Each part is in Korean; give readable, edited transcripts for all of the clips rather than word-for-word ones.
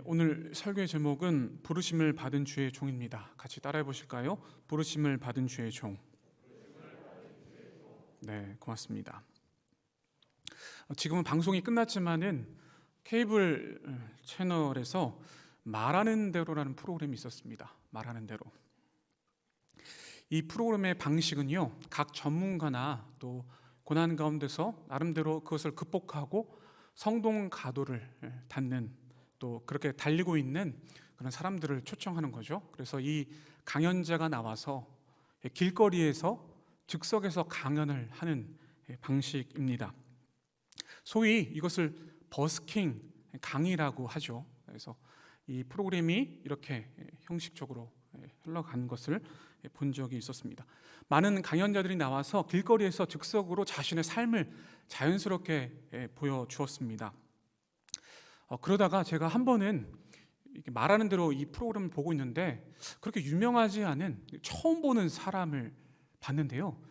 오늘 설교의 제목은 부르심을 받은 주의 종입니다. 같이 따라해 보실까요? 부르심을 받은 주의 종. 네, 고맙습니다. 지금은 방송이 끝났지만은 케이블 채널에서 말하는 대로라는 프로그램이 있었습니다. 말하는 대로. 이 프로그램의 방식은요, 각 전문가나 또 고난 가운데서 나름대로 그것을 극복하고 성동 가도를 닫는, 또 그렇게 달리고 있는 그런 사람들을 초청하는 거죠. 그래서 이 강연자가 나와서 길거리에서 즉석에서 강연을 하는 방식입니다. 소위 이것을 버스킹 강의라고 하죠. 그래서 이 프로그램이 이렇게 형식적으로 흘러간 것을 본 적이 있었습니다. 많은 강연자들이 나와서 길거리에서 즉석으로 자신의 삶을 자연스럽게 보여주었습니다. 그러다가 제가 한 번은 이렇게 말하는 대로 이 프로그램을 보고 있는데 그렇게 유명하지 않은 처음 보는 사람을 봤는데요.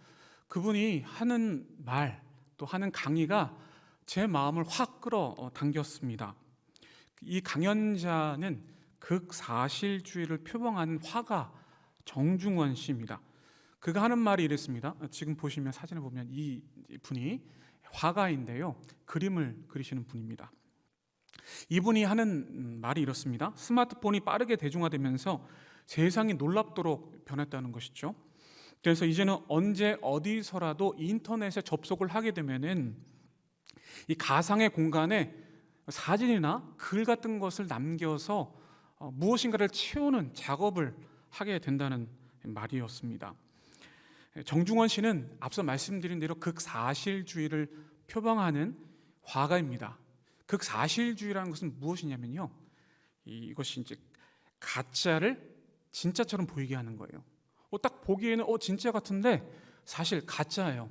그분이 하는 말, 또 하는 강의가 제 마음을 확 끌어당겼습니다. 이 강연자는 극사실주의를 표방하는 화가 정중원 씨입니다. 그가 하는 말이 이랬습니다. 지금 보시면 사진을 보면 이 분이 화가인데요, 그림을 그리시는 분입니다. 이분이 하는 말이 이렇습니다. 스마트폰이 빠르게 대중화되면서 세상이 놀랍도록 변했다는 것이죠. 그래서 이제는 언제 어디서라도 인터넷에 접속을 하게 되면은 이 가상의 공간에 사진이나 글 같은 것을 남겨서 무엇인가를 채우는 작업을 하게 된다는 말이었습니다. 정중원 씨는 앞서 말씀드린 대로 극사실주의를 표방하는 화가입니다. 극사실주의라는 것은 무엇이냐면요, 이것이 이제 가짜를 진짜처럼 보이게 하는 거예요. 딱 보기에는 진짜 같은데 사실 가짜예요.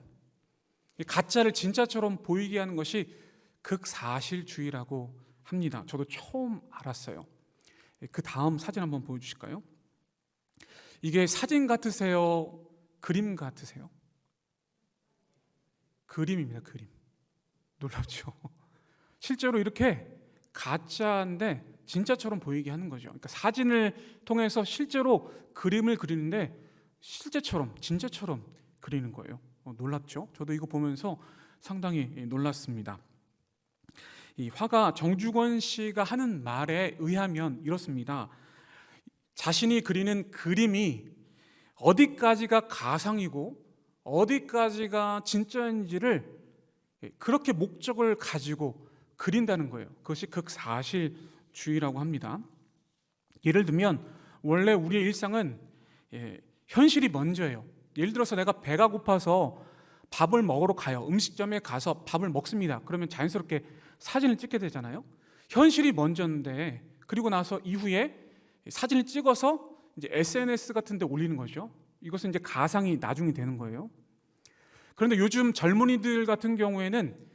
가짜를 진짜처럼 보이게 하는 것이 극사실주의라고 합니다. 저도 처음 알았어요. 그 다음 사진 한번 보여주실까요? 이게 사진 같으세요? 그림 같으세요? 그림입니다. 그림. 놀랍죠? 실제로 이렇게 가짜인데 진짜처럼 보이게 하는 거죠. 그러니까 사진을 통해서 실제로 그림을 그리는데 실제처럼, 진짜처럼 그리는 거예요. 놀랍죠? 저도 이거 보면서 상당히 놀랐습니다. 이 화가 정중원 씨가 하는 말에 의하면 이렇습니다. 자신이 그리는 그림이 어디까지가 가상이고 어디까지가 진짜인지를 그렇게 목적을 가지고 그린다는 거예요. 그것이 극사실주의라고 합니다. 예를 들면 원래 우리의 일상은 현실이 먼저예요. 예를 들어서 내가 배가 고파서 밥을 먹으러 가요. 음식점에 가서 밥을 먹습니다. 그러면 자연스럽게 사진을 찍게 되잖아요. 현실이 먼저인데, 그리고 나서 이후에 사진을 찍어서 이제 SNS 같은 데 올리는 거죠. 이것은 이제 가상이 나중에 되는 거예요. 그런데 요즘 젊은이들 같은 경우에는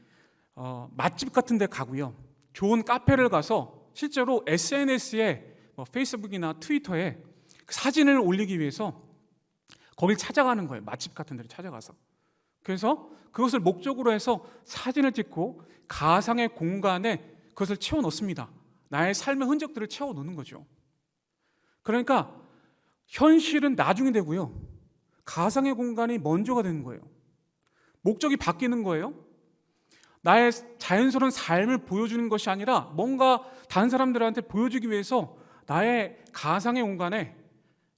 맛집 같은 데 가고요, 좋은 카페를 가서 실제로 SNS에 페이스북이나 트위터에 사진을 올리기 위해서 거길 찾아가는 거예요. 맛집 같은 데를 찾아가서. 그래서 그것을 목적으로 해서 사진을 찍고 가상의 공간에 그것을 채워 넣습니다. 나의 삶의 흔적들을 채워 넣는 거죠. 그러니까 현실은 나중에 되고요, 가상의 공간이 먼저가 되는 거예요. 목적이 바뀌는 거예요. 나의 자연스러운 삶을 보여주는 것이 아니라 뭔가 다른 사람들한테 보여주기 위해서 나의 가상의 공간에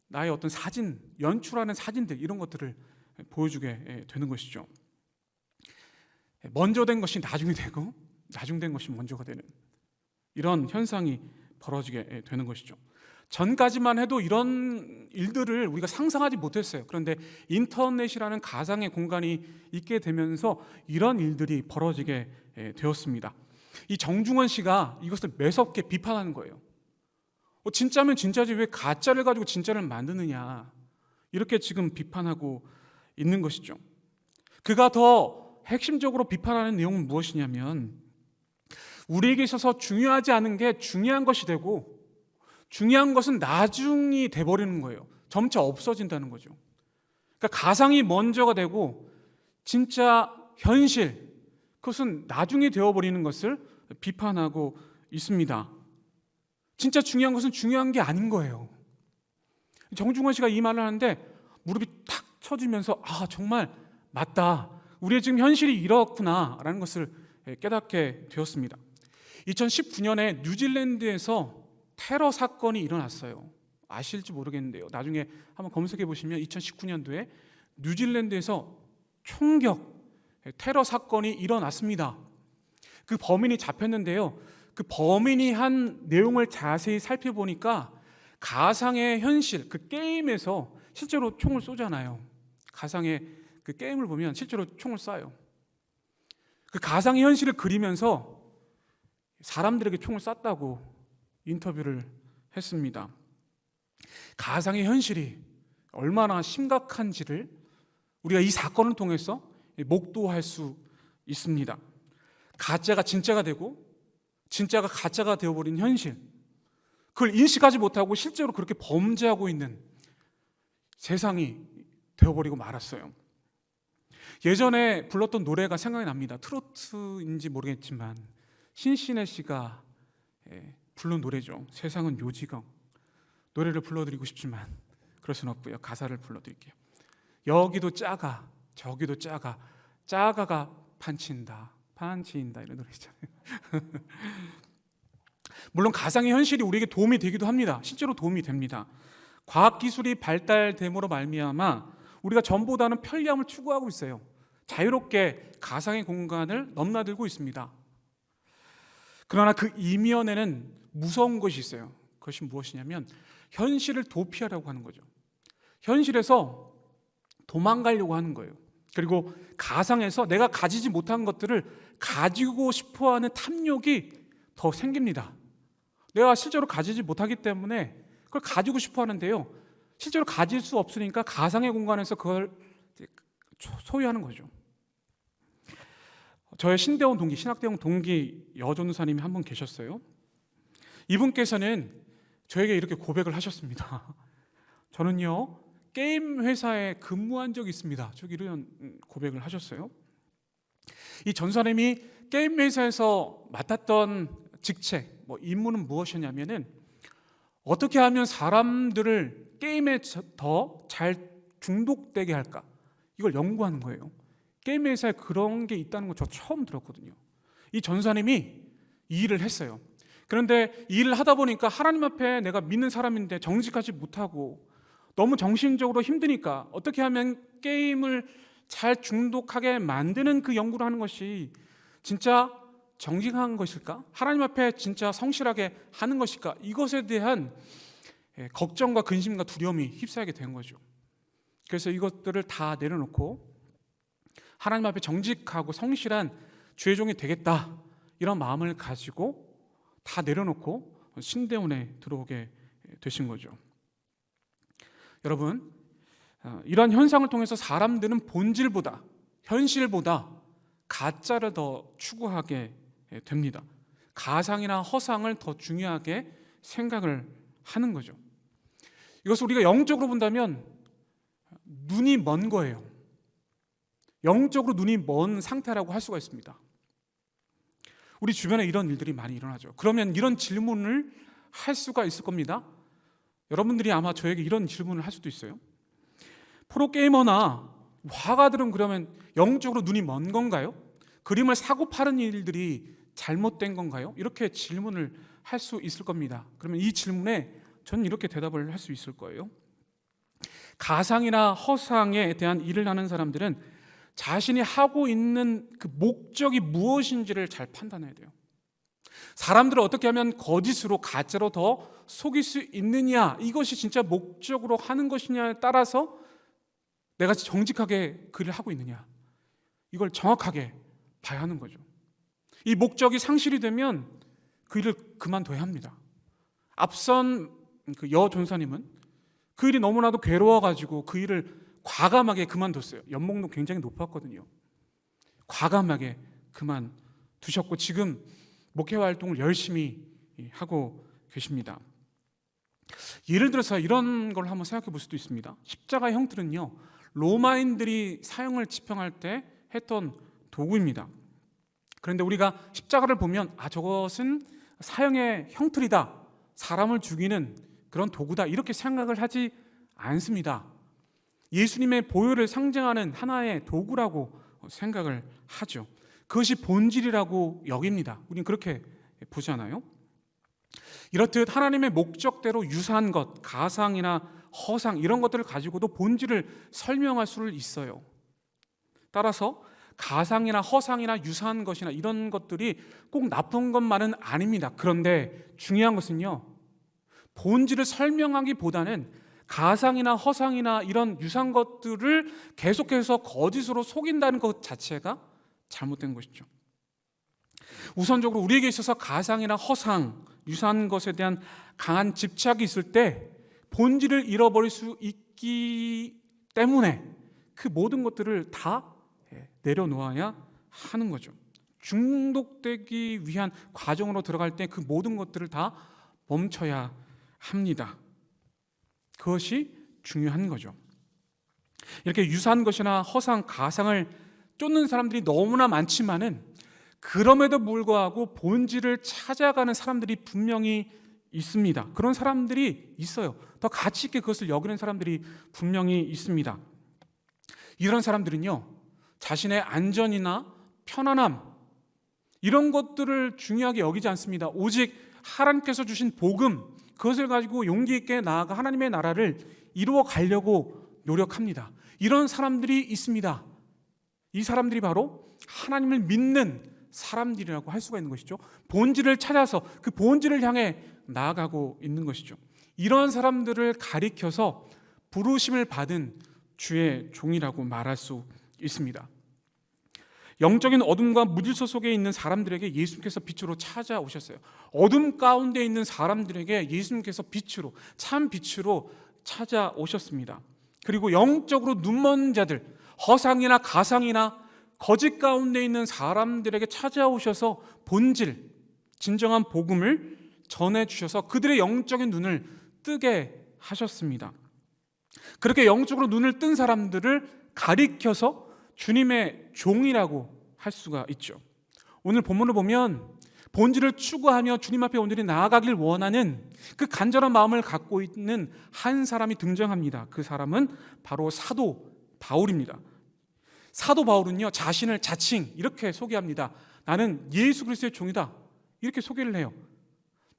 나의 어떤 사진, 연출하는 사진들, 이런 것들을 보여주게 되는 것이죠. 먼저 된 것이 나중에 되고 나중 된 것이 먼저가 되는 이런 현상이 벌어지게 되는 것이죠. 전까지만 해도 이런 일들을 우리가 상상하지 못했어요. 그런데 인터넷이라는 가상의 공간이 있게 되면서 이런 일들이 벌어지게 되었습니다. 이 정중원 씨가 이것을 매섭게 비판하는 거예요. 진짜면 진짜지 왜 가짜를 가지고 진짜를 만드느냐, 이렇게 지금 비판하고 있는 것이죠. 그가 더 핵심적으로 비판하는 내용은 무엇이냐면, 우리에게 있어서 중요하지 않은 게 중요한 것이 되고 중요한 것은 나중이 돼버리는 거예요. 점차 없어진다는 거죠. 그러니까 가상이 먼저가 되고 진짜 현실, 그것은 나중이 되어버리는 것을 비판하고 있습니다. 진짜 중요한 것은 중요한 게 아닌 거예요. 정중원 씨가 이 말을 하는데 무릎이 탁 쳐지면서 정말 맞다. 우리의 지금 현실이 이렇구나라는 것을 깨닫게 되었습니다. 2019년에 뉴질랜드에서 테러 사건이 일어났어요. 아실지 모르겠는데요. 나중에 한번 검색해 보시면 2019년도에 뉴질랜드에서 총격 테러 사건이 일어났습니다. 그 범인이 잡혔는데요. 그 범인이 한 내용을 자세히 살펴보니까 가상의 현실, 그 게임에서 실제로 총을 쏘잖아요. 가상의 그 게임을 보면 실제로 총을 쏴요. 그 가상의 현실을 그리면서 사람들에게 총을 쐈다고 인터뷰를 했습니다. 가상의 현실이 얼마나 심각한지를 우리가 이 사건을 통해서 목도할 수 있습니다. 가짜가 진짜가 되고 진짜가 가짜가 되어버린 현실, 그걸 인식하지 못하고 실제로 그렇게 범죄하고 있는 세상이 되어버리고 말았어요. 예전에 불렀던 노래가 생각이 납니다. 트로트인지 모르겠지만 신신혜 씨가 부른 노래죠. 세상은 묘지경. 노래를 불러드리고 싶지만 그럴 수는 없고요. 가사를 불러드릴게요. 여기도 작아 저기도 작아 작아가 판친다 이런 노래 있잖아요. 물론 가상의 현실이 우리에게 도움이 되기도 합니다. 실제로 도움이 됩니다. 과학기술이 발달됨으로 말미암아 우리가 전보다는 편리함을 추구하고 있어요. 자유롭게 가상의 공간을 넘나들고 있습니다. 그러나 그 이면에는 무서운 것이 있어요. 그것이 무엇이냐면 현실을 도피하려고 하는 거죠. 현실에서 도망가려고 하는 거예요. 그리고 가상에서 내가 가지지 못한 것들을 가지고 싶어하는 탐욕이 더 생깁니다. 내가 실제로 가지지 못하기 때문에 그걸 가지고 싶어 하는데요, 실제로 가질 수 없으니까 가상의 공간에서 그걸 소유하는 거죠. 저의 신대원 동기, 신학대원 동기 여전우사님이 한 분 계셨어요. 이분께서는 저에게 이렇게 고백을 하셨습니다. 저는요 게임 회사에 근무한 적이 있습니다. 저기 이런 고백을 하셨어요. 이 전사님이 게임 회사에서 맡았던 직책, 임무는 무엇이냐면은 어떻게 하면 사람들을 게임에 더 잘 중독되게 할까, 이걸 연구하는 거예요. 게임 회사에 그런 게 있다는 거 저 처음 들었거든요. 이 전사님이 이 일을 했어요. 그런데 이 일을 하다 보니까 하나님 앞에 내가 믿는 사람인데 정직하지 못하고 너무 정신적으로 힘드니까 어떻게 하면 게임을 잘 중독하게 만드는 그 연구를 하는 것이 진짜 정직한 것일까? 하나님 앞에 진짜 성실하게 하는 것일까? 이것에 대한 걱정과 근심과 두려움이 휩싸이게 된 거죠. 그래서 이것들을 다 내려놓고 하나님 앞에 정직하고 성실한 주의 종이 되겠다, 이런 마음을 가지고 다 내려놓고 신대원에 들어오게 되신 거죠. 여러분, 이러한 현상을 통해서 사람들은 본질보다, 현실보다 가짜를 더 추구하게 됩니다. 가상이나 허상을 더 중요하게 생각을 하는 거죠. 이것을 우리가 영적으로 본다면 눈이 먼 거예요. 영적으로 눈이 먼 상태라고 할 수가 있습니다. 우리 주변에 이런 일들이 많이 일어나죠. 그러면 이런 질문을 할 수가 있을 겁니다. 여러분들이 아마 저에게 이런 질문을 할 수도 있어요. 프로게이머나 화가들은 그러면 영적으로 눈이 먼 건가요? 그림을 사고 파는 일들이 잘못된 건가요? 이렇게 질문을 할 수 있을 겁니다. 그러면 이 질문에 저는 이렇게 대답을 할 수 있을 거예요. 가상이나 허상에 대한 일을 하는 사람들은 자신이 하고 있는 그 목적이 무엇인지를 잘 판단해야 돼요. 사람들을 어떻게 하면 거짓으로, 가짜로 더 속일 수 있느냐, 이것이 진짜 목적으로 하는 것이냐에 따라서 내가 정직하게 그 일을 하고 있느냐, 이걸 정확하게 봐야 하는 거죠. 이 목적이 상실이 되면 그 일을 그만둬야 합니다. 앞선 그 여전사님은 그 일이 너무나도 괴로워가지고 그 일을 과감하게 그만뒀어요. 연봉도 굉장히 높았거든요. 과감하게 그만두셨고 지금 목회 활동을 열심히 하고 계십니다. 예를 들어서 이런 걸 한번 생각해 볼 수도 있습니다. 십자가 형틀은요, 로마인들이 사형을 집행할 때 했던 도구입니다. 그런데 우리가 십자가를 보면 저것은 사형의 형틀이다 사람을 죽이는 그런 도구다 이렇게 생각을 하지 않습니다. 예수님의 보혈을 상징하는 하나의 도구라고 생각을 하죠. 그것이 본질이라고 여깁니다. 우리는 그렇게 보잖아요. 이렇듯 하나님의 목적대로 유사한 것, 가상이나 허상 이런 것들을 가지고도 본질을 설명할 수 있어요. 따라서 가상이나 허상이나 유사한 것이나 이런 것들이 꼭 나쁜 것만은 아닙니다. 그런데 중요한 것은요, 본질을 설명하기보다는 가상이나 허상이나 이런 유사한 것들을 계속해서 거짓으로 속인다는 것 자체가 잘못된 것이죠. 우선적으로 우리에게 있어서 가상이나 허상, 유사한 것에 대한 강한 집착이 있을 때 본질을 잃어버릴 수 있기 때문에 그 모든 것들을 다 내려놓아야 하는 거죠. 중독되기 위한 과정으로 들어갈 때 그 모든 것들을 다 멈춰야 합니다. 그것이 중요한 거죠. 이렇게 유사한 것이나 허상, 가상을 쫓는 사람들이 너무나 많지만은 그럼에도 불구하고 본질을 찾아가는 사람들이 분명히 있습니다. 그런 사람들이 있어요. 더 가치 있게 그것을 여기는 사람들이 분명히 있습니다. 이런 사람들은요, 자신의 안전이나 편안함 이런 것들을 중요하게 여기지 않습니다. 오직 하나님께서 주신 복음, 그것을 가지고 용기 있게 나아가 하나님의 나라를 이루어 가려고 노력합니다. 이런 사람들이 있습니다. 이 사람들이 바로 하나님을 믿는 사람들이라고 할 수가 있는 것이죠. 본질을 찾아서 그 본질을 향해 나아가고 있는 것이죠. 이런 사람들을 가리켜서 부르심을 받은 주의 종이라고 말할 수 있습니다. 영적인 어둠과 무질서 속에 있는 사람들에게 예수님께서 빛으로 찾아오셨어요. 어둠 가운데 있는 사람들에게 예수님께서 빛으로, 참 빛으로 찾아오셨습니다. 그리고 영적으로 눈먼 자들, 허상이나 가상이나 거짓 가운데 있는 사람들에게 찾아오셔서 본질, 진정한 복음을 전해주셔서 그들의 영적인 눈을 뜨게 하셨습니다. 그렇게 영적으로 눈을 뜬 사람들을 가리켜서 주님의 종이라고 할 수가 있죠. 오늘 본문을 보면 본질을 추구하며 주님 앞에 온전히 나아가길 원하는 그 간절한 마음을 갖고 있는 한 사람이 등장합니다. 그 사람은 바로 사도 바울입니다. 사도 바울은요, 자신을 자칭 이렇게 소개합니다. 나는 예수 그리스도의 종이다. 이렇게 소개를 해요.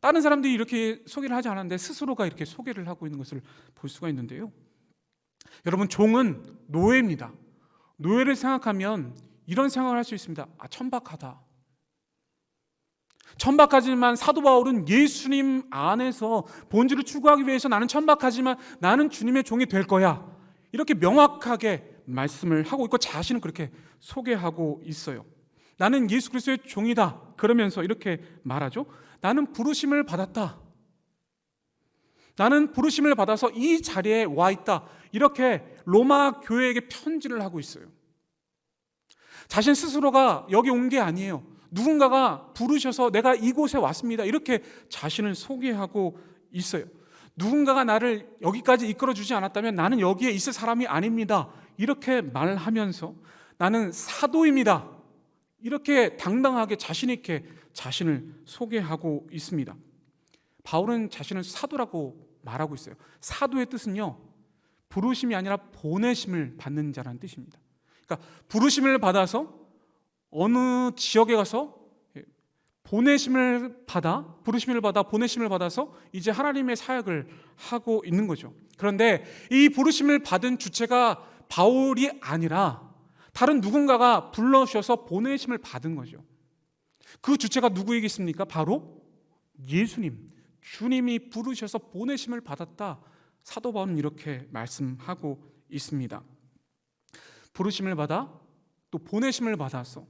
다른 사람들이 이렇게 소개를 하지 않았는데 스스로가 이렇게 소개를 하고 있는 것을 볼 수가 있는데요. 여러분, 종은 노예입니다. 노예를 생각하면 이런 생각을 할 수 있습니다. 천박하다. 천박하지만 사도 바울은 예수님 안에서 본질을 추구하기 위해서 나는 천박하지만 나는 주님의 종이 될 거야. 이렇게 명확하게 말씀을 하고 있고 자신은 그렇게 소개하고 있어요. 나는 예수 그리스도의 종이다. 그러면서 이렇게 말하죠. 나는 부르심을 받았다. 나는 부르심을 받아서 이 자리에 와 있다. 이렇게 로마 교회에게 편지를 하고 있어요. 자신 스스로가 여기 온 게 아니에요. 누군가가 부르셔서 내가 이곳에 왔습니다. 이렇게 자신을 소개하고 있어요. 누군가가 나를 여기까지 이끌어주지 않았다면 나는 여기에 있을 사람이 아닙니다. 이렇게 말하면서 나는 사도입니다. 이렇게 당당하게 자신 있게 자신을 소개하고 있습니다. 바울은 자신을 사도라고 말하고 있어요. 사도의 뜻은요, 부르심이 아니라 보내심을 받는 자라는 뜻입니다. 그러니까 부르심을 받아서 어느 지역에 가서 부르심을 받아 보내심을 받아서 이제 하나님의 사역을 하고 있는 거죠. 그런데 이 부르심을 받은 주체가 바울이 아니라 다른 누군가가 불러주셔서 보내심을 받은 거죠. 그 주체가 누구이겠습니까? 바로 예수님, 주님이 부르셔서 보내심을 받았다. 사도 바울은 이렇게 말씀하고 있습니다. 부르심을 받아 또 보내심을 받아서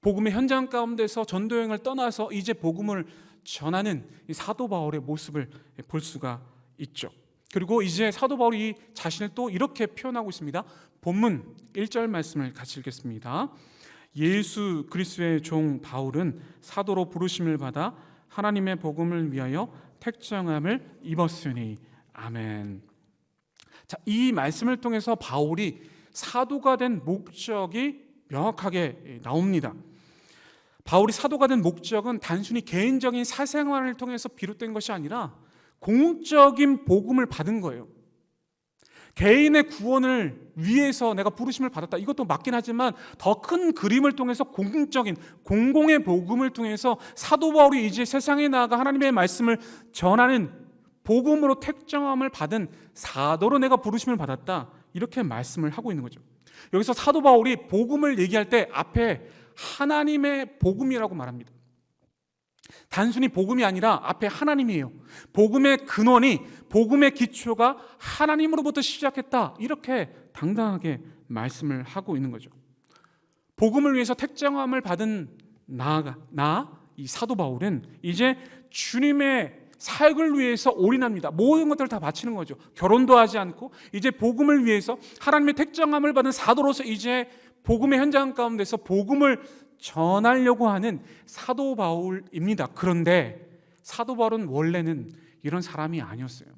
복음의 현장 가운데서 전도여행을 떠나서 이제 복음을 전하는 이 사도 바울의 모습을 볼 수가 있죠. 그리고 이제 사도 바울이 자신을 또 이렇게 표현하고 있습니다. 본문 1절 말씀을 같이 읽겠습니다. 예수 그리스도의 종 바울은 사도로 부르심을 받아 하나님의 복음을 위하여 택정함을 입었으니 아멘. 자, 이 말씀을 통해서 바울이 사도가 된 목적이 명확하게 나옵니다. 바울이 사도가 된 목적은 단순히 개인적인 사생활을 통해서 비롯된 것이 아니라 공적인 복음을 받은 거예요. 개인의 구원을 위해서 내가 부르심을 받았다. 이것도 맞긴 하지만 더 큰 그림을 통해서 공적인 공공의 복음을 통해서 사도 바울이 이제 세상에 나아가 하나님의 말씀을 전하는 복음으로 택정함을 받은 사도로 내가 부르심을 받았다. 이렇게 말씀을 하고 있는 거죠. 여기서 사도 바울이 복음을 얘기할 때 앞에 하나님의 복음이라고 말합니다. 단순히 복음이 아니라 앞에 하나님이에요. 복음의 근원이, 복음의 기초가 하나님으로부터 시작했다. 이렇게 당당하게 말씀을 하고 있는 거죠. 복음을 위해서 택정함을 받은 이 사도 바울은 이제 주님의 사역을 위해서 올인합니다. 모든 것들을 다 바치는 거죠. 결혼도 하지 않고 이제 복음을 위해서 하나님의 택정함을 받은 사도로서 이제 복음의 현장 가운데서 복음을 전하려고 하는 사도 바울입니다. 그런데 사도 바울은 원래는 이런 사람이 아니었어요.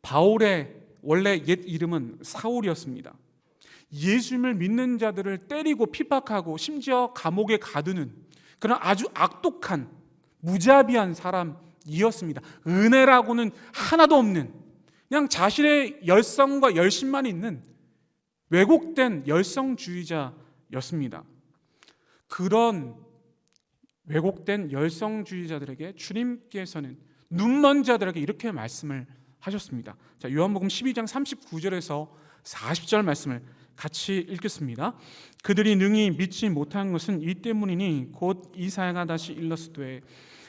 바울의 원래 옛 이름은 사울이었습니다. 예수님을 믿는 자들을 때리고 핍박하고 심지어 감옥에 가두는 그런 아주 악독한 무자비한 사람이었습니다. 은혜라고는 하나도 없는, 그냥 자신의 열성과 열심만 있는 왜곡된 열성주의자였습니다. 그런 왜곡된 열성주의자들에게 주님께서는 눈먼 자들에게 이렇게 말씀을 하셨습니다. 자, 요한복음 12장 39절에서 40절 말씀을 같이 읽겠습니다. 그들이 능히 믿지 못한 것은 이 때문이니 곧 이사야가 다시 일렀으되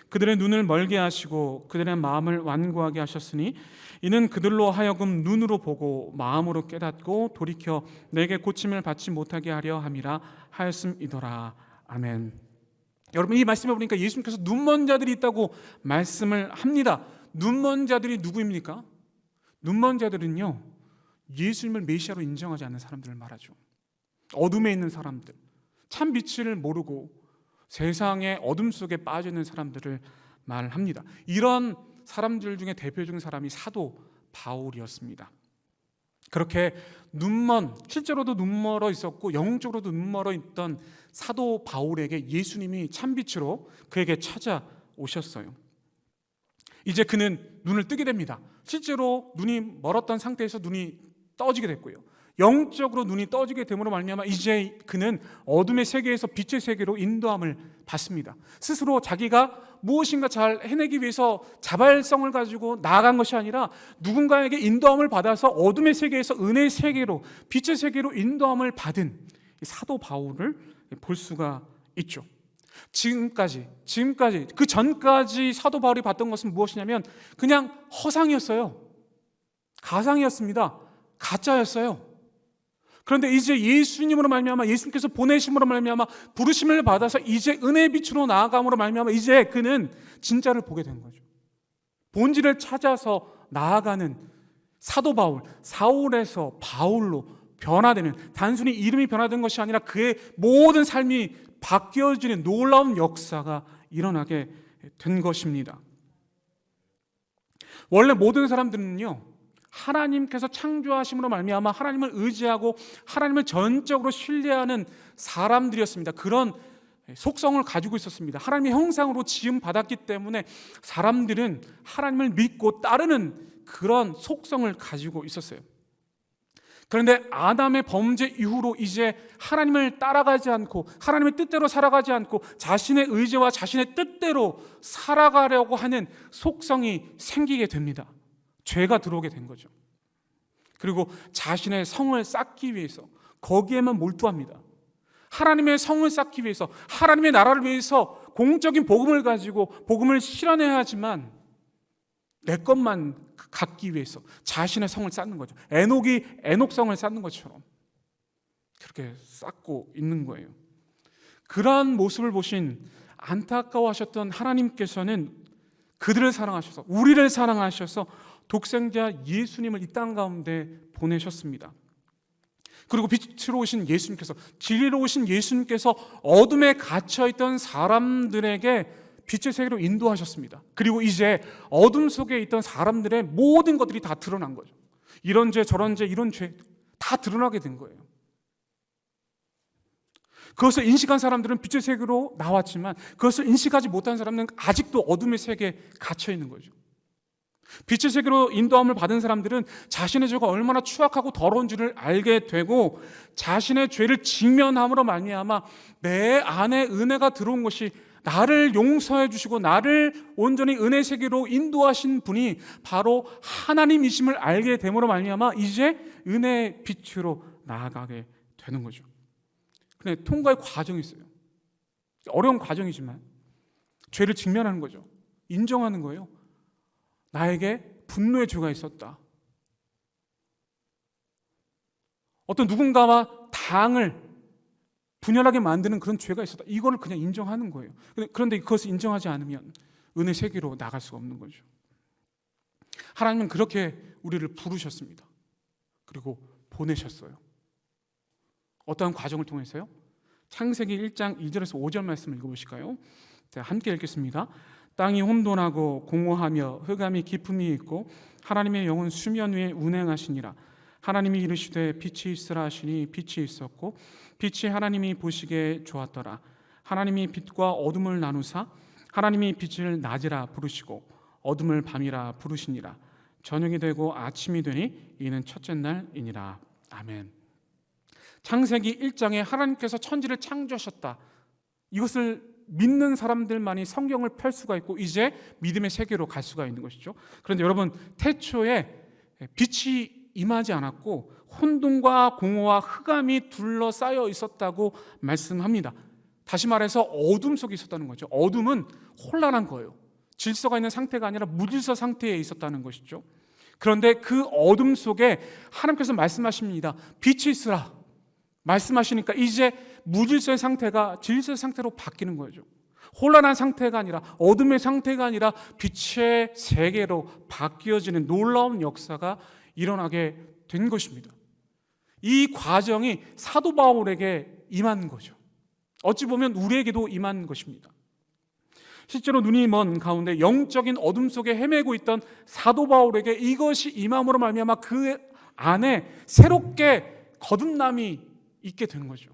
그들의 눈을 멀게 하시고 그들의 마음을 완고하게 하셨으니 이는 그들로 하여금 눈으로 보고 마음으로 깨닫고 돌이켜 내게 고침을 받지 못하게 하려 함이라 하였음이더라. 아멘. 여러분, 이 말씀해 보니까 예수님께서 눈먼 자들이 있다고 말씀을 합니다. 눈먼 자들이 누구입니까? 눈먼 자들은요, 예수님을 메시아로 인정하지 않는 사람들을 말하죠. 어둠에 있는 사람들, 참 빛을 모르고 세상의 어둠 속에 빠져 있는 사람들을 말합니다. 이런 사람들 중에 대표적인 사람이 사도 바울이었습니다. 그렇게 실제로도 눈멀어 있었고 영적으로도 눈멀어 있던 사도 바울에게 예수님이 참빛으로 그에게 찾아오셨어요. 이제 그는 눈을 뜨게 됩니다. 실제로 눈이 멀었던 상태에서 눈이 떠지게 됐고요. 영적으로 눈이 떠지게 됨으로 말미암아 이제 그는 어둠의 세계에서 빛의 세계로 인도함을 받습니다. 스스로 자기가 무엇인가 잘 해내기 위해서 자발성을 가지고 나아간 것이 아니라 누군가에게 인도함을 받아서 어둠의 세계에서 은혜의 세계로, 빛의 세계로 인도함을 받은 사도 바울을 볼 수가 있죠. 지금까지 그 전까지 사도 바울이 봤던 것은 무엇이냐면 그냥 허상이었어요. 가상이었습니다. 가짜였어요. 그런데 이제 예수님으로 말미암아, 예수님께서 보내심으로 말미암아 부르심을 받아서 이제 은혜의 빛으로 나아감으로 말미암아 이제 그는 진짜를 보게 된 거죠. 본질을 찾아서 나아가는 사도 바울, 사울에서 바울로 변화되는, 단순히 이름이 변화된 것이 아니라 그의 모든 삶이 바뀌어지는 놀라운 역사가 일어나게 된 것입니다. 원래 모든 사람들은요, 하나님께서 창조하심으로 말미암아 하나님을 의지하고 하나님을 전적으로 신뢰하는 사람들이었습니다. 그런 속성을 가지고 있었습니다. 하나님의 형상으로 지음 받았기 때문에 사람들은 하나님을 믿고 따르는 그런 속성을 가지고 있었어요. 그런데 아담의 범죄 이후로 이제 하나님을 따라가지 않고 하나님의 뜻대로 살아가지 않고 자신의 의지와 자신의 뜻대로 살아가려고 하는 속성이 생기게 됩니다. 죄가 들어오게 된 거죠. 그리고 자신의 성을 쌓기 위해서 거기에만 몰두합니다. 하나님의 성을 쌓기 위해서, 하나님의 나라를 위해서 공적인 복음을 가지고 복음을 실현해야 하지만 내 것만 갖기 위해서 자신의 성을 쌓는 거죠. 에녹이 에녹성을 쌓는 것처럼 그렇게 쌓고 있는 거예요. 그러한 모습을 보신 안타까워하셨던 하나님께서는 그들을 사랑하셔서, 우리를 사랑하셔서 독생자 예수님을 이 땅 가운데 보내셨습니다. 그리고 빛으로 오신 예수님께서, 진리로 오신 예수님께서 어둠에 갇혀있던 사람들에게 빛의 세계로 인도하셨습니다. 그리고 이제 어둠 속에 있던 사람들의 모든 것들이 다 드러난 거죠. 이런 죄 저런 죄 이런 죄 다 드러나게 된 거예요. 그것을 인식한 사람들은 빛의 세계로 나왔지만 그것을 인식하지 못한 사람은 아직도 어둠의 세계에 갇혀 있는 거죠. 빛의 세계로 인도함을 받은 사람들은 자신의 죄가 얼마나 추악하고 더러운 줄을 알게 되고 자신의 죄를 직면함으로 말미암아 내 안에 은혜가 들어온 것이 나를 용서해 주시고 나를 온전히 은혜 세계로 인도하신 분이 바로 하나님이심을 알게 됨으로 말미암아 이제 은혜의 빛으로 나아가게 되는 거죠. 근데 통과의 과정이 있어요. 어려운 과정이지만 죄를 직면하는 거죠. 인정하는 거예요. 나에게 분노의 죄가 있었다. 어떤 누군가와 당을 분열하게 만드는 그런 죄가 있었다. 이거를 그냥 인정하는 거예요. 그런데 그것을 인정하지 않으면 은혜 세계로 나갈 수가 없는 거죠. 하나님은 그렇게 우리를 부르셨습니다. 그리고 보내셨어요. 어떠한 과정을 통해서요? 창세기 1장 2절에서 5절 말씀을 읽어보실까요? 함께 읽겠습니다. 땅이 혼돈하고 공허하며 흑암이 깊음이 있고 하나님의 영은 수면 위에 운행하시니라. 하나님이 이르시되 빛이 있으라 하시니 빛이 있었고 빛이 하나님이 보시기에 좋았더라. 하나님이 빛과 어둠을 나누사 하나님이 빛을 낮이라 부르시고 어둠을 밤이라 부르시니라. 저녁이 되고 아침이 되니 이는 첫째 날이니라. 아멘. 창세기 1장에 하나님께서 천지를 창조하셨다. 이것을 믿는 사람들만이 성경을 펼 수가 있고 이제 믿음의 세계로 갈 수가 있는 것이죠. 그런데 여러분, 태초에 빛이 임하지 않았고 혼돈과 공허와 흑암이 둘러싸여 있었다고 말씀합니다. 다시 말해서 어둠 속에 있었다는 거죠. 어둠은 혼란한 거예요. 질서가 있는 상태가 아니라 무질서 상태에 있었다는 것이죠. 그런데 그 어둠 속에 하나님께서 말씀하십니다. 빛이 있으라 말씀하시니까 이제 무질서의 상태가 질서의 상태로 바뀌는 거죠. 혼란한 상태가 아니라 어둠의 상태가 아니라 빛의 세계로 바뀌어지는 놀라운 역사가 일어나게 된 것입니다. 이 과정이 사도 바울에게 임한 거죠. 어찌 보면 우리에게도 임한 것입니다. 실제로 눈이 먼 가운데 영적인 어둠 속에 헤매고 있던 사도 바울에게 이것이 임함으로 말미암아 그 안에 새롭게 거듭남이 있게 된 거죠.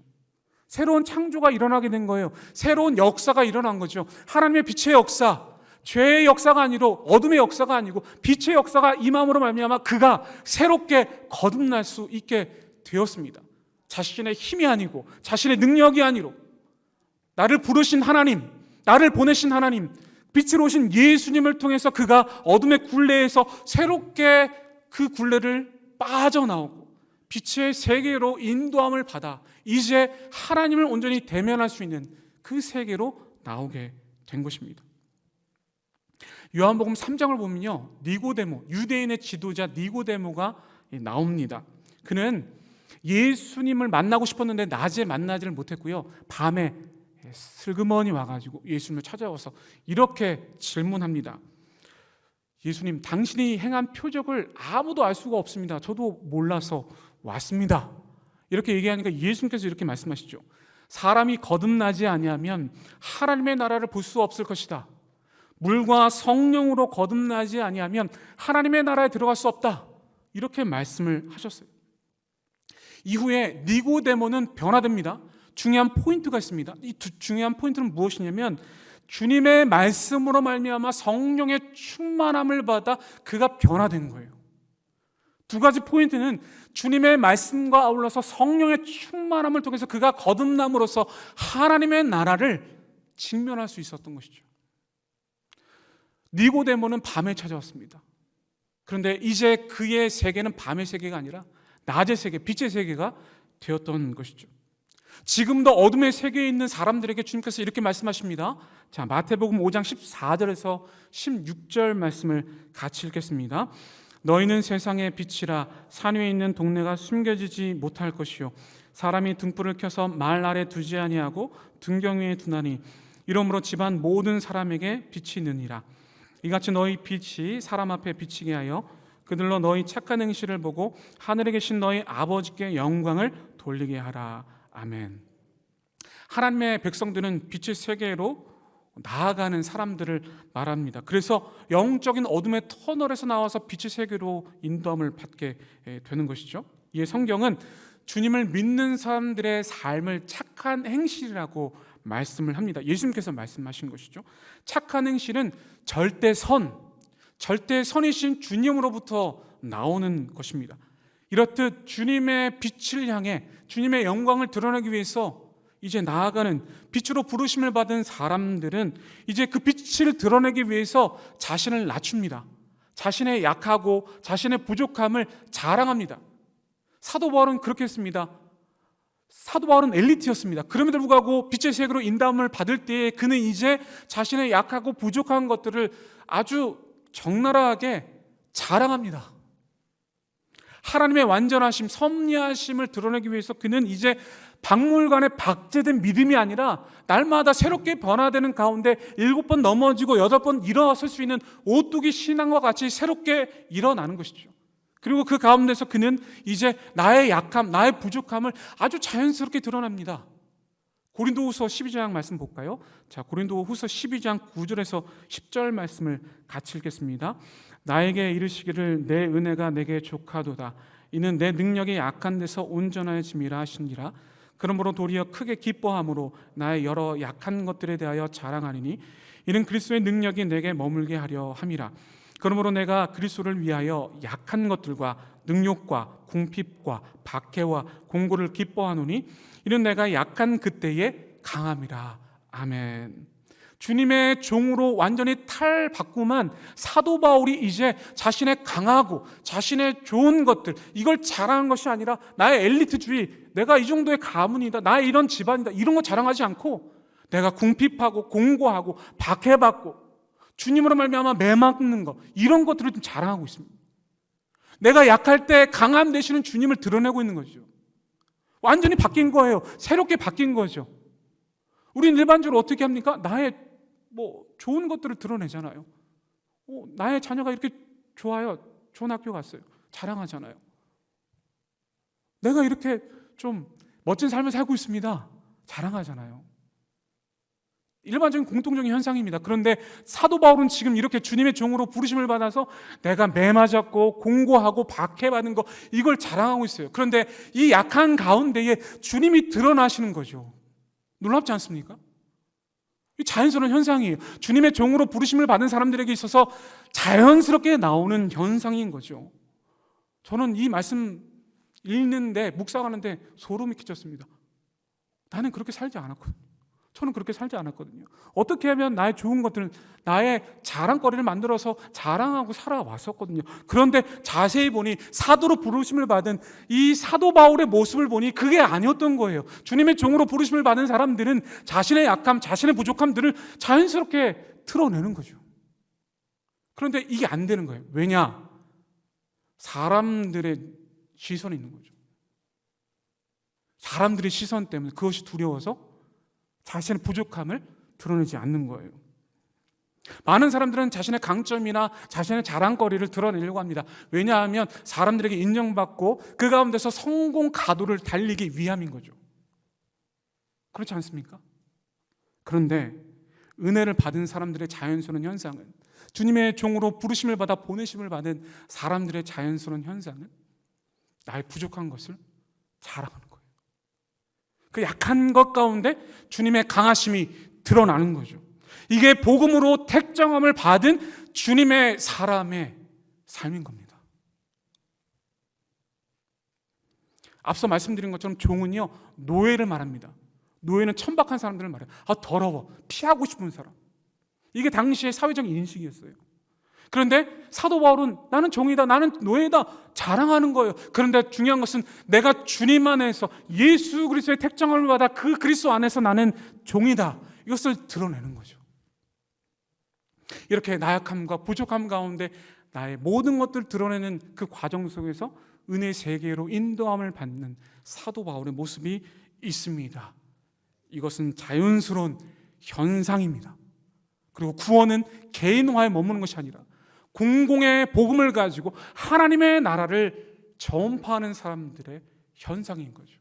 새로운 창조가 일어나게 된 거예요. 새로운 역사가 일어난 거죠. 하나님의 빛의 역사, 죄의 역사가 아니고 어둠의 역사가 아니고 빛의 역사가 임함으로 말미암아 그가 새롭게 거듭날 수 있게 되었습니다. 자신의 힘이 아니고 자신의 능력이 아니로 나를 부르신 하나님, 나를 보내신 하나님, 빛으로 오신 예수님을 통해서 그가 어둠의 굴레에서 새롭게 그 굴레를 빠져나오고 빛의 세계로 인도함을 받아 이제 하나님을 온전히 대면할 수 있는 그 세계로 나오게 된 것입니다. 요한복음 3장을 보면요, 니고데모, 유대인의 지도자 니고데모가 나옵니다. 그는 예수님을 만나고 싶었는데 낮에 만나지를 못했고요, 밤에 슬그머니 와가지고 예수님을 찾아와서 이렇게 질문합니다. 예수님, 당신이 행한 표적을 아무도 알 수가 없습니다. 저도 몰라서 왔습니다. 이렇게 얘기하니까 예수님께서 이렇게 말씀하시죠. 사람이 거듭나지 아니하면 하나님의 나라를 볼 수 없을 것이다. 물과 성령으로 거듭나지 아니하면 하나님의 나라에 들어갈 수 없다. 이렇게 말씀을 하셨어요. 이후에 니고데모는 변화됩니다. 중요한 포인트가 있습니다. 이 중요한 포인트는 무엇이냐면 주님의 말씀으로 말미암아 성령의 충만함을 받아 그가 변화된 거예요. 두 가지 포인트는 주님의 말씀과 아울러서 성령의 충만함을 통해서 그가 거듭남으로써 하나님의 나라를 직면할 수 있었던 것이죠. 니고데모는 밤에 찾아왔습니다. 그런데 이제 그의 세계는 밤의 세계가 아니라 낮의 세계, 빛의 세계가 되었던 것이죠. 지금도 어둠의 세계에 있는 사람들에게 주님께서 이렇게 말씀하십니다. 자, 마태복음 5장 14절에서 16절 말씀을 같이 읽겠습니다. 너희는 세상의 빛이라. 산 위에 있는 동네가 숨겨지지 못할 것이요 사람이 등불을 켜서 말 아래 두지 아니하고 등경 위에 두나니 이러므로 집안 모든 사람에게 빛이 느니라. 이같이 너희 빛이 사람 앞에 비치게 하여 그들로 너희 착한 행실을 보고 하늘에 계신 너희 아버지께 영광을 돌리게 하라. 아멘. 하나님의 백성들은 빛의 세계로 나아가는 사람들을 말합니다. 그래서 영적인 어둠의 터널에서 나와서 빛의 세계로 인도함을 받게 되는 것이죠. 이 성경은 주님을 믿는 사람들의 삶을 착한 행실이라고 말씀을 합니다. 예수님께서 말씀하신 것이죠. 착한 행실은 절대 선, 절대 선이신 주님으로부터 나오는 것입니다. 이렇듯 주님의 빛을 향해 주님의 영광을 드러내기 위해서 이제 나아가는 빛으로 부르심을 받은 사람들은 이제 그 빛을 드러내기 위해서 자신을 낮춥니다. 자신의 약하고 자신의 부족함을 자랑합니다. 사도 바울은 그렇게 했습니다. 사도 바울은 엘리트였습니다. 그럼에도 불구하고 빛의 색으로 인도함을 받을 때에 그는 이제 자신의 약하고 부족한 것들을 아주 적나라하게 자랑합니다. 하나님의 완전하심, 섭리하심을 드러내기 위해서 그는 이제 박물관에 박제된 믿음이 아니라 날마다 새롭게 변화되는 가운데 7번 넘어지고 8번 일어설 수 있는 오뚜기 신앙과 같이 새롭게 일어나는 것이죠. 그리고 그 가운데서 그는 이제 나의 약함, 나의 부족함을 아주 자연스럽게 드러납니다. 고린도후서 12장 말씀 볼까요? 자, 고린도후서 12장 9절에서 10절 말씀을 같이 읽겠습니다. 나에게 이르시기를 내 은혜가 내게 족하도다. 이는 내 능력이 약한 데서 온전해짐이라 하시니라. 그러므로 도리어 크게 기뻐함으로 나의 여러 약한 것들에 대하여 자랑하리니 이는 그리스도의 능력이 내게 머물게 하려 함이라. 그러므로 내가 그리스도를 위하여 약한 것들과 능욕과 궁핍과 박해와 공고를 기뻐하노니 이는 내가 약한 그때에 강함이라. 아멘. 주님의 종으로 완전히 탈바꿈한 사도 바울이 이제 자신의 강하고 자신의 좋은 것들, 이걸 자랑하는 것이 아니라 나의 엘리트주의, 내가 이 정도의 가문이다, 나의 이런 집안이다, 이런 거 자랑하지 않고 내가 궁핍하고 공고하고 박해받고 주님으로 말미암아 매맞는 것, 이런 것들을 좀 자랑하고 있습니다. 내가 약할 때 강함 되시는 주님을 드러내고 있는 거죠. 완전히 바뀐 거예요. 새롭게 바뀐 거죠. 우리는 일반적으로 어떻게 합니까? 나의 좋은 것들을 드러내잖아요. 나의 자녀가 이렇게 좋아요. 좋은 학교 갔어요. 자랑하잖아요. 내가 이렇게 좀 멋진 삶을 살고 있습니다. 자랑하잖아요. 일반적인 공통적인 현상입니다. 그런데 사도 바울은 지금 이렇게 주님의 종으로 부르심을 받아서 내가 매맞았고 공고하고 박해받은 거, 이걸 자랑하고 있어요. 그런데 이 약한 가운데에 주님이 드러나시는 거죠. 놀랍지 않습니까? 이 자연스러운 현상이에요. 주님의 종으로 부르심을 받은 사람들에게 있어서 자연스럽게 나오는 현상인 거죠. 저는 이 말씀 읽는데, 묵상하는데 소름이 끼쳤습니다. 나는 그렇게 살지 않았거든요. 저는 그렇게 살지 않았거든요. 어떻게 하면 나의 좋은 것들, 나의 자랑거리를 만들어서 자랑하고 살아왔었거든요. 그런데 자세히 보니 사도로 부르심을 받은 이 사도 바울의 모습을 보니 그게 아니었던 거예요. 주님의 종으로 부르심을 받은 사람들은 자신의 약함, 자신의 부족함들을 자연스럽게 드러내는 거죠. 그런데 이게 안 되는 거예요. 왜냐? 사람들의 시선이 있는 거죠. 사람들의 시선 때문에, 그것이 두려워서 자신의 부족함을 드러내지 않는 거예요. 많은 사람들은 자신의 강점이나 자신의 자랑거리를 드러내려고 합니다. 왜냐하면 사람들에게 인정받고 그 가운데서 성공 가도를 달리기 위함인 거죠. 그렇지 않습니까? 그런데 은혜를 받은 사람들의 자연스러운 현상은, 주님의 종으로 부르심을 받아 보내심을 받은 사람들의 자연스러운 현상은 나의 부족한 것을 자랑하는 거예요. 그 약한 것 가운데 주님의 강하심이 드러나는 거죠. 이게 복음으로 택정함을 받은 주님의 사람의 삶인 겁니다. 앞서 말씀드린 것처럼 종은요, 노예를 말합니다. 노예는 천박한 사람들을 말해요. 더러워, 피하고 싶은 사람. 이게 당시의 사회적인 인식이었어요. 그런데 사도 바울은 나는 종이다, 나는 노예다 자랑하는 거예요. 그런데 중요한 것은 내가 주님 안에서 예수 그리스도의 택정을 받아 그 그리스도 안에서 나는 종이다, 이것을 드러내는 거죠. 이렇게 나약함과 부족함 가운데 나의 모든 것들을 드러내는 그 과정 속에서 은혜 세계로 인도함을 받는 사도 바울의 모습이 있습니다. 이것은 자연스러운 현상입니다. 그리고 구원은 개인화에 머무는 것이 아니라 공공의 복음을 가지고 하나님의 나라를 전파하는 사람들의 현상인 거죠.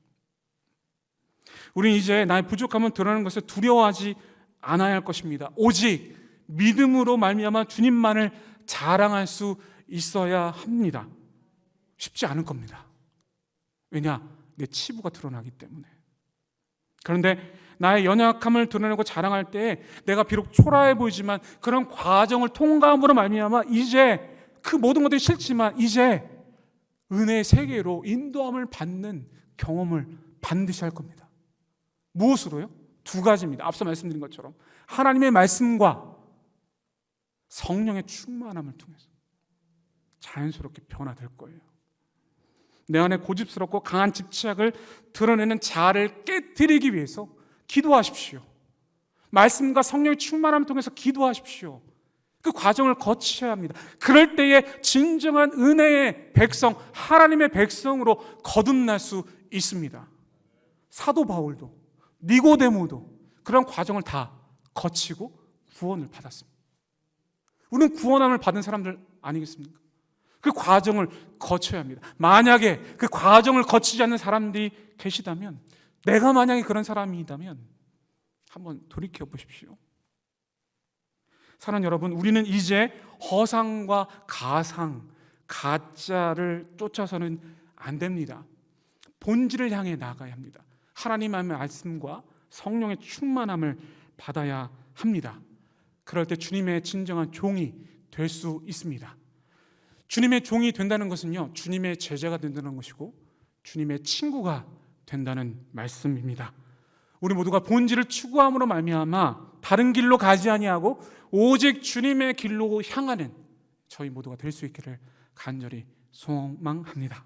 우리는 이제 나의 부족함을 드러내는 것을 두려워하지 않아야 할 것입니다. 오직 믿음으로 말미암아 주님만을 자랑할 수 있어야 합니다. 쉽지 않을 겁니다. 왜냐? 내 치부가 드러나기 때문에. 그런데 나의 연약함을 드러내고 자랑할 때 내가 비록 초라해 보이지만 그런 과정을 통과함으로 말미암아 이제 그 모든 것들이 싫지만 이제 은혜의 세계로 인도함을 받는 경험을 반드시 할 겁니다. 무엇으로요? 두 가지입니다. 앞서 말씀드린 것처럼 하나님의 말씀과 성령의 충만함을 통해서 자연스럽게 변화될 거예요. 내 안에 고집스럽고 강한 집착을 드러내는 자아를 깨뜨리기 위해서 기도하십시오. 말씀과 성령의 충만함을 통해서 기도하십시오. 그 과정을 거쳐야 합니다. 그럴 때에 진정한 은혜의 백성, 하나님의 백성으로 거듭날 수 있습니다. 사도 바울도 니고데모도 그런 과정을 다 거치고 구원을 받았습니다. 우리는 구원함을 받은 사람들 아니겠습니까? 그 과정을 거쳐야 합니다. 만약에 그 과정을 거치지 않는 사람들이 계시다면, 내가 만약에 그런 사람이라면 한번 돌이켜 보십시오. 사랑하는 여러분, 우리는 이제 허상과 가상, 가짜를 쫓아서는 안 됩니다. 본질을 향해 나가야 합니다. 하나님의 말씀과 성령의 충만함을 받아야 합니다. 그럴 때 주님의 진정한 종이 될 수 있습니다. 주님의 종이 된다는 것은요, 주님의 제자가 된다는 것이고 주님의 친구가 된다는 말씀입니다. 우리 모두가 본질을 추구함으로 말미암아 다른 길로 가지 아니하고 오직 주님의 길로 향하는 저희 모두가 될 수 있기를 간절히 소망합니다.